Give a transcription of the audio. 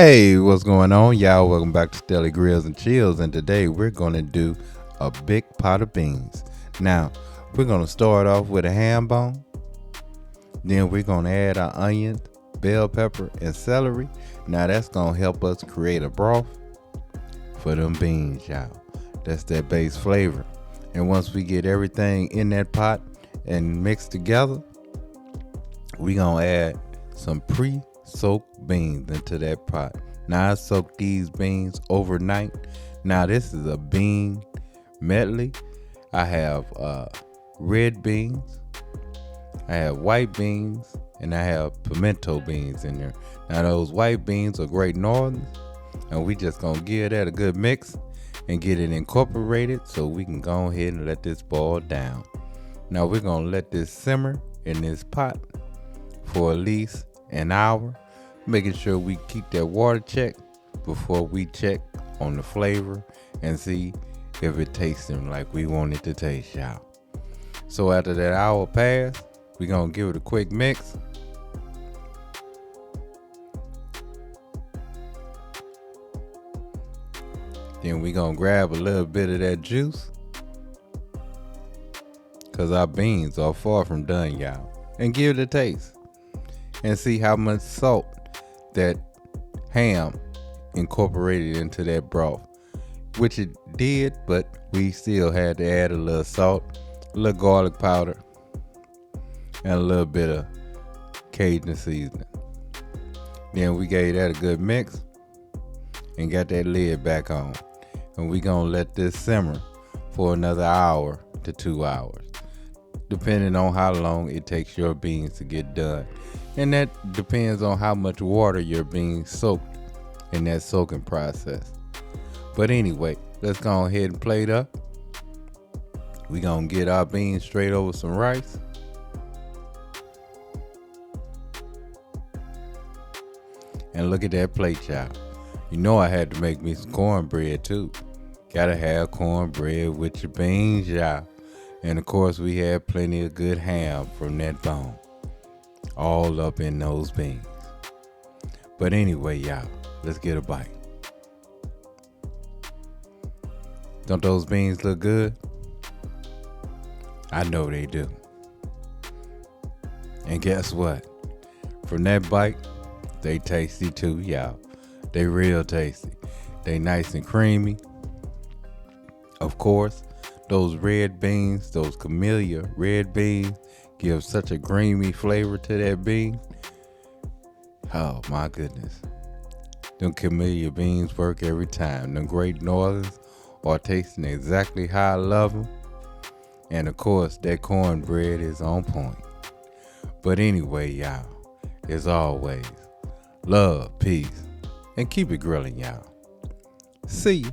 Hey, what's going on, y'all? Welcome back to Stelly Grills and Chills, and today we're gonna do a big pot of beans. Now, we're gonna start off with a ham bone, then we're gonna add our onions, bell pepper, and celery. Now that's gonna help us create a broth for them beans, y'all. That's that base flavor. And once we get everything in that pot and mixed together, we gonna add some pre-soaked beans into that pot. Now I soaked these beans overnight. Now this is a bean medley. I have red beans, I have white beans, and I have pimento beans in there. Now those white beans are Great Northerns, and we just gonna give that a good mix and get it incorporated so we can go ahead and let this boil down. Now we're gonna let this simmer in this pot for at least an hour, making sure we keep that water check before we check on the flavor and see if it tastes like we want it to taste, y'all. So after that hour pass, we're gonna give it a quick mix. Then we're gonna grab a little bit of that juice, cause our beans are far from done, y'all, and give it a taste and see how much salt that ham incorporated into that broth, which it did, but we still had to add a little salt, a little garlic powder, and a little bit of Cajun seasoning. Then we gave that a good mix and got that lid back on, and we gonna let this simmer for another hour to 2 hours, depending on how long it takes your beans to get done. And that depends on how much water your beans soaked in that soaking process. But anyway, let's go ahead and plate up. We gonna get our beans straight over some rice. And look at that plate, y'all. You know I had to make me some cornbread too. Gotta have cornbread with your beans, y'all. And of course we had plenty of good ham from that bone, all up in those beans. But anyway, y'all, let's get a bite. Don't those beans look good? I know they do. And guess what? From that bite, they tasty too, y'all. They real tasty. They nice and creamy. Of course, those red beans, those camellia red beans, give such a creamy flavor to that bean. Oh my goodness. Them camellia beans work every time. Them Great Northerns are tasting exactly how I love them. And of course, that cornbread is on point. But anyway, y'all, as always, love, peace, and keep it grilling, y'all. See you.